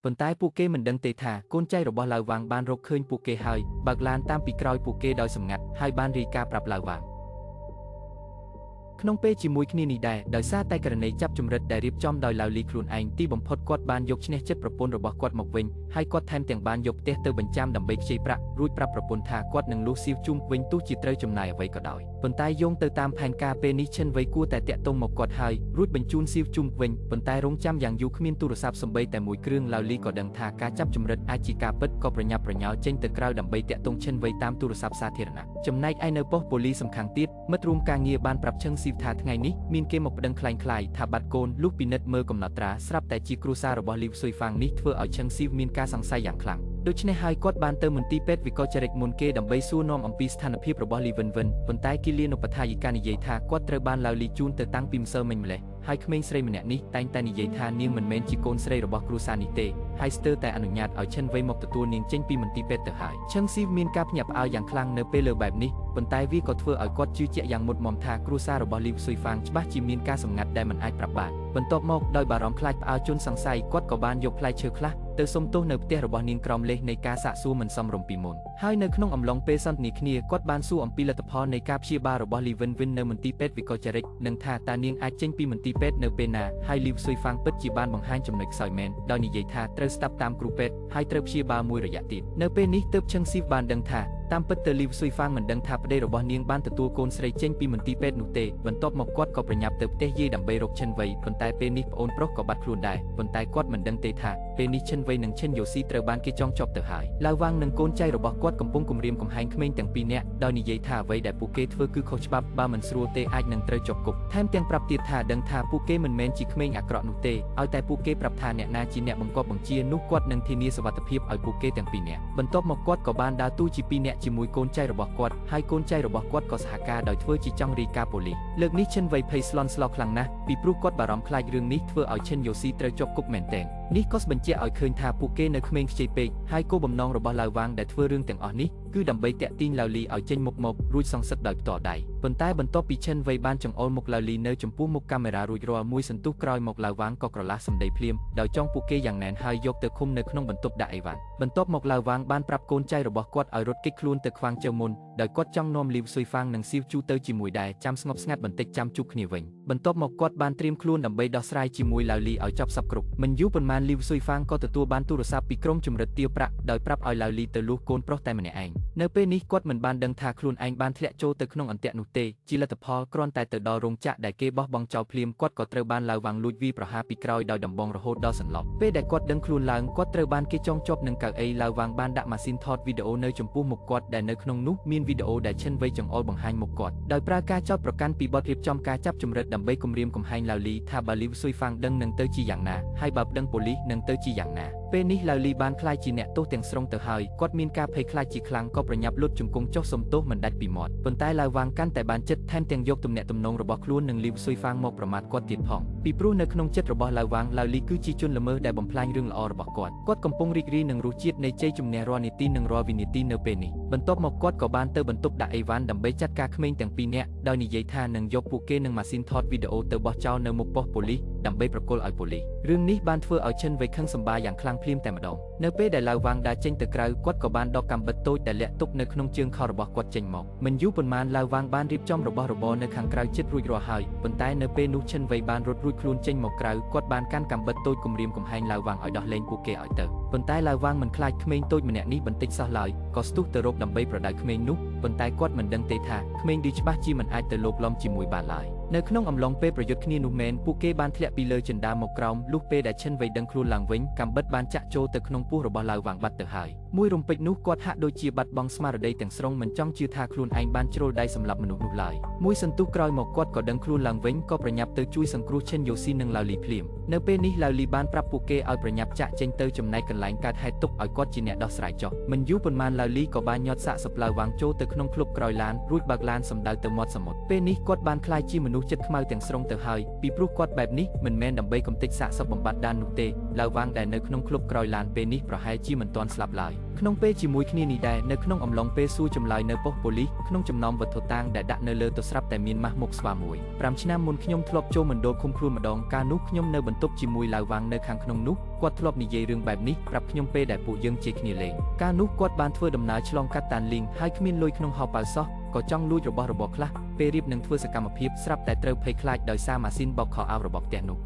ប៉ុន្តែពួកគេមិនដឹងទេថាកូនចៅរបស់ឡាវវ៉ាងបានរកឃើញពួកគេហើយបើកឡានតាមពីក្រោយពួកគេដោយសម្ងាត់ហើយបានរាយការណ៍ប្រាប់ឡាវវ៉ាងក្នុងពេលជាមួយគ្នានេះដែរដោយសារតែករណីចាប់ជំរិតដែលរៀបចំដោយឡាវលីខ្លួនឯងទីបំផុតគាត់បានយកឈ្នះចិត្តប្រពន្ធរបស់គាត់មកវិញហើយគាត់ថែមទាំងបានយកផ្ទះទៅបញ្ចាំដើម្បីខ្ចីប្រាក់រួចប្រាប់ប្រពន្ធថាគាត់នឹងលួសសៀវជុំវិញទោះជាត្រូវចំណាយអ្វីក៏ដោយប៉ុន្តែយោងទៅតាមផែនការពេលនេះឈិនវ័យគួរតែតាក់ទងមកគាត់ហើយរួចបញ្ជូនសៀវជុំវិញប៉ុន្តែរងចាំយ៉ាងយូរគ្មានទូរស័ព្ទសំបីតែមួយគ្រឿងឡាវលីក៏ដឹងថាការចាប់ជំរិតអាចជាការពិតក៏ប្រញាប់ប្រញាល់ចេញទៅក្រៅដើម្បីតាក់ទងឈិនវ័យតាមទូរស័ព្ទសាធារណៈចំណែកឯនៅប៉ុស្តិ៍ប៉ូលីសសំខាន់ទៀតមិត្តរួមការងារបានប្រាប់ឈឹងស៊ីវថាថ្ងៃនេះមានគេមកប្តឹងខ្លាំងៗថាបាត់កូនលុះពិនិត្យមើលកំណត់ត្រាស្រាប់តែជាគ្រួសាររបស់លីវស៊ុយហ្វាងនេះធ្វើឲ្យឈឹងស៊ីវមានការសង្ស័យយ៉ាងខ្លាំងដូច្នេះហើយគាត់បានទៅមន្ទីរពេទ្យវិកលចរិតមុនគេដើម្បីសួរនាំអំពីស្ថានភាពរបស់លីវិនប៉ុន្តែគីលានុបដ្ឋាយិកានិយាយថាគាត់ត្រូវបានឡាវលីជូនទៅតាំងពីម្សិលមិញម្លេះហើយក្មេងស្រីម្នាក់នេះតែងតែនិយាយថានាងមិនមែនជាកូនស្រីរបស់គ្រួសារនេះទេហើយស្ទើរតែអនុញ្ញាតឲ្យឈិនវ័យមកទទួលនាងចេញពីមន្ទីរពេទ្យទៅហើយឈឹងស៊ីវមានការភ្ញាក់ផ្អើលយ៉ាងខ្លាំងនៅពេលលើបែបនេះប៉ុន្តែវាក៏ធ្វើឲ្យគាត់ជឿជាក់យ៉ាងមុតមមថាគ្រួសាររបស់លីវស៊ុយហ្វាងច្បាស់ជាមានការសម្ងាត់ដែលមិនអាចប្រាប់បានបន្ទាប់មកដោយបារម្ភខ្លាចផ្អើលជនសង្ស័យគាត់ក៏បានយកផ្លែឈើខ្លះទៅសុំទោសនៅផ្ទះរបស់នាងក្រោមលេសនៃការសាកសួរមិនសមរម្យពីមុនហើយនៅក្នុងអំឡុងពេលសន្ទនាគ្នាគាត់បានសួរអំពីលទ្ធផលនៃការព្យាបាលរបស់លីវិននៅមន្ទីរពេទ្យវិកលចរិតនិងថាតើនាងអាចចេញពីមន្ទីរពេទ្យនៅពេលណាហើយលីវស៊ុយហ្វាងពិតជាបានបង្ហាញចំណុចខ្សោយមែនដោយនិយាយថាត្រូវស្ដាប់តាមគ្រូពេទ្យហើយត្រូវព្យាបាលមួយរយៈទៀតនៅពេលនេះទើបឈឹងស៊ីវបានដឹងថាតាមពិតទៅលីវស៊ុយហ្វាងមិនដឹងថាប្តីរបស់នាងបានទទួលកូនស្រីចេញពីមន្ទីរពេទ្យនោះទេបន្ទាប់មកគាត់ក៏ប្រញាប់ទៅផ្ទះយាយដើម្បីរកឈិនវ័យប៉ុន្តែពេលនេះប្អូនប្រុសក៏បាត់ខ្លួនដែរប៉ុន្តែគាត់មិនដឹងទេថាពេលនេះឈិនវ័យនិងឈិនយ៉ូស៊ីត្រូវបានគេចងជាប់ទៅហើយឡាវវ៉ាងនិងកូនចៅរបស់គាត់កំពុងគំរាមកំហែងក្មេងទាំងពីរនាក់ដោយនិយាយថាអ្វីដែលពួកគេធ្វើគឺខុសច្បាប់បើមិនស្រួលទេអាចនឹងត្រូវជាប់គុកថែមទាំងប្រាប់ទៀតថាដឹងថាពួកគេមិនមែនជាក្មេងអាក្រក់នោះទេឲ្យតែពួកគេប្រាប់ថាអ្នកណាជាអ្នកបង្កប់បង្ជានោះគាត់នឹងធានាសុវត្ថិភាពឲ្យពួកគេទាំងពីរនាក់បន្ទាប់មកគាត់ក៏បានដើរតួជាពីរនាក់ជាមួយកូនចៅរបស់គាត់ហើយកូនចៅរបស់គាត់ក៏សហការដោយធ្វើជាចង់រាយការណ៍ប៉ូលីសលើកនេះឈិនវ័យភ័យស្លន់ស្លោខ្លាំងណាស់ពីព្រោះគាត់បារម្ភខ្លាចរឿងនេះធ្វើឲ្យឈិនយ៉ូស៊ីត្រូវជាប់គុកមែនទែននេះក៏បញ្ជាក់ឲ្យឃើញថាពួកគេនៅក្មេងខ្ចីពេកហើយគោលបំណងរបស់ឡាវវ៉ាងដែលធ្វើរឿងទាំងអស់នេះគឺដើម្បីតាក់ទាញឡាវលីឲ្យចេញមុខមករួចសងសឹកដោយផ្ទាល់ដៃប៉ុន្តែបន្ទាប់ពីឈិនវ័យបានចង្អុលមុខឡាវលីនៅចំពោះមុខកាមេរ៉ារួចរាល់មួយសន្ទុះក្រោយមកឡាវវ៉ាងក៏ក្រឡាស់សម្ដីភ្លាមដោយចង់ពួកគេយ៉ាងណែនហើយយកទៅឃុំនៅក្នុងបន្ទប់ដាក់អីវ៉ាន់បន្ទាប់មកឡាវវ៉ាងបានប្រាប់កូនចៅរបស់គាត់ឲ្យរត់គេចខ្លួនទៅខ្វាងជើមុនដោយគាត់ចង់នាំលីវស៊ុយហ្វាងនិងស៊ីវជូទៅជាមួយដែរចាំស្ងប់ស្ងាត់បន្តិចចាំជួបគ្នាវិញបន្ទាប់មកគាត់បានត្រៀមខ្លួនដើម្បីដោះស្រាយជាមួយឡាវលីឲ្យចប់សពគ្រប់មិនយូរប៉ុន្មានលីវស៊ុយហ្វាងក៏ទទួលបានទូរស័ព្ទពីក្រុមជំរិតទាវប្រាក់ដោយប្រាប់ឲ្យឡាវលីទៅលួសកូនប្រុសតែម្នាក់ឯងនៅពេលនេះគាត់មិនបានដឹងថាខ្លួនឯងបានធ្លាក់ចូលទៅក្នុងអន្ទាក់នោះទេជាលទ្ធផលគ្រាន់តែទៅដល់រោងចក្រដែលគេបោះបង់ចោលភ្លាមគាត់ក៏ត្រូវបានឡាវវ៉ាងលួចវាយប្រហារពីក្រោយដោយដំបងរហូតដល់សន្លប់ពេលដែលគាត់ដឹងខ្លួនឡើងគាត់ត្រូវបានគេចងជាប់នឹងកៅអីឡាវវ៉ាងបានដាក់ម៉ាស៊ីនថតវីដេអូនៅចំពោះមុខគាត់ដែលនៅក្នុងនោះមានវីដេអូដែលឈិនវ័យចង្អុលបង្ហាញមុខគាត់ដោយប្រើការចោទប្រកាន់ពីបទរៀបចំការចាប់ជំរិតដើម្បីគំរាមកំហែងឡាវលីថាបើលីវស៊ុយហ្វាងដឹងនឹងទៅជាយ៉ាងណាហើយបើប្តឹងប៉ូលីសនឹងទៅជាយ៉ាងណាពេលនេះឡាវលីបានខ្លាចជាអ្នកទោសទាំងស្រុងទៅហើយគាត់មានការភ័យខ្លាចជាខ្លាំងក៏ប្រញាប់លុតជង្គង់ចុះសុំទោសមិនដាច់ពីមាត់ប៉ុន្តែឡាវវ៉ាងកាន់តែបានចិត្តថែមទាំងយកទំនាក់ទំនងរបស់ខ្លួននឹងលីវស៊ុយហ្វាងមកប្រមាថគាត់ទៀតផងពីព្រោះនៅក្នុងចិត្តរបស់ឡាវវ៉ាងឡាវលីគឺជាជនល្មើសដែលបំផ្លាញរឿងល្អរបស់គាត់កំពុងរីករាយនឹងរសជាតិនៃជ័យជំនះរាល់នាទីនិងរាល់វិនាទីនៅពេលនេះបន្ទាប់មកគាត់ក៏បានទៅបន្ទប់ដាក់អីវ៉ាន់ដើម្បីចាត់ការក្មេងទាំងពីរនាក់ដោយនិយាយថានឹងយកពួកគេនឹងម៉ាស៊ីនថតវីដេអូទៅបោះចោលនៅមុខប៉ុស្តិ៍ប៉ូលីសដើម្បីប្រគល់ឲ្យប៉ូលីសរឿងនេះបានធ្វើឲ្យឈិនវ័យខឹងសម្បាយ៉ាងខ្លាំងភ្លាមតែម្ដងនៅពេលដែលឡាវវ៉ាងដើរចេញទៅក្រៅគាត់ក៏បានដកកាំបិតតូចដែលលាក់ទុកនៅក្នុងជើងខោរបស់គាត់ចេញមកមិនយូរប៉ុន្មានឡាវវ៉ាងបានរៀបចំរបស់របរនៅខាងក្រៅជិតរួចរាល់ហើយប៉ុន្តែនៅពេលនោះឈិនវ័យបានរត់រួចខ្លួនចេញមកក្រៅគាត់បានកាន់កាំបិតតូចគំរាមកំហែងឡាវវ៉ាងឲ្យដោះលែងពួកគេឲ្យទៅប៉ុន្តែឡាវវ៉ាងមិនខ្លាចក្មេងតូចម្នាក់នេះបន្តិចសោះឡើយក៏ស្ទុះទៅរកដើម្បីប្រដៅក្មេងនោះប៉ុន្តែគាត់មិនដឹងទេថាក្មេងនេះច្បាស់ជាមិនអាចទៅលបលំជាមួយបានឡើយនៅក្នុងអំឡុងពេលប្រយុទ្ធគ្នានោះមែនពួកគេបានធ្លាក់ពីលើជណ្ដើរមកក្រោមលុះពេលដែលឈិនវ័យដឹងខ្លួនឡើងវិញកាំបិតបានចាក់ចូលទៅក្នុងពោះរបស់ឡាវវ៉ាងបាត់ទៅហើយមួយរំពេចនោះគាត់ហាក់ដូចជាបាត់បង់ស្មារតីទាំងស្រុងមិនចង់ជឿថាខ្លួនឯងបានជ្រុលដៃសម្លាប់មនុស្សនោះឡើយមួយសន្ទុះក្រោយមកគាត់ក៏ដឹងខ្លួនឡើងវិញក៏ប្រញាប់ទៅជួយសង្គ្រោះឈិនយ៉ូស៊ីនិងឡាវលីភ្លាមនៅពេលនេះឡាវលីបានប្រាប់ពួកគេឲ្យប្រញាប់ចាក់ចេញទៅចំណែកកន្លែងកើតហេតុទុកឲ្យគាត់ជាអ្នកដោះស្រាយចុះមិនយូរប៉ុន្មានឡាវលីក៏បានញាត់សាកសពឡាវវ៉ាងចូលទៅក្នុងក្លឹបក្រោយឡានរួចបើកឡានសម្ដៅទៅមាត់សមុទ្រពេលនេះគាត់បានក្លាយជាមនុស្សចិត្តខ្មៅទាំងស្រុងទៅហើយពីព្រោះគាត់បែបនេះមិនមែនដើម្បីកំទេចសាកសពបំបត្តិដាននោះទេឡាវវ៉ាងដែលនៅក្នុងក្លឹបក្រោយឡានពេលនេះប្រហែលជាមិនទាន់ស្លាប់ឡើយ ក្នុងពេលជាមួយគ្នានេះដែរនៅក្នុងអំឡុងពេលសួរចម្លើយនៅប៉ុស្តិ៍ប៉ូលីសក្នុងចំណោមវត្ថុតាងដែលដាក់នៅលើទៅស្រាប់តែមានម៉ាស់មុខស្វាមួយ5ឆ្នាំមុនខ្ញុំធ្លាប់ចូលមណ្ឌលឃុំខ្លួនម្ដងកាលនោះខ្ញុំនៅបន្ទប់ជាមួយឡាវវ៉ាងនៅខាងក្នុងនោះគាត់ធ្លាប់និយាយរឿងបែបនេះប្រាប់ខ្ញុំពេលដែលពួកយើងជេរគ្នាលេងកាលនោះគាត់បានធ្វើដំណើរឆ្លងកាត់តានលីងហើយគ្មានលុយក្នុងហោប៉ៅសោះក៏ចង់លួចរបស់របរខ្លះពេលរៀបនឹងធ្វើសកម្មភាពស្រាប់តែត្រូវភ័យខ្លាចដោយសារម៉ាស៊ីនបោកខោអាវរបស់ផ្ទះនោះ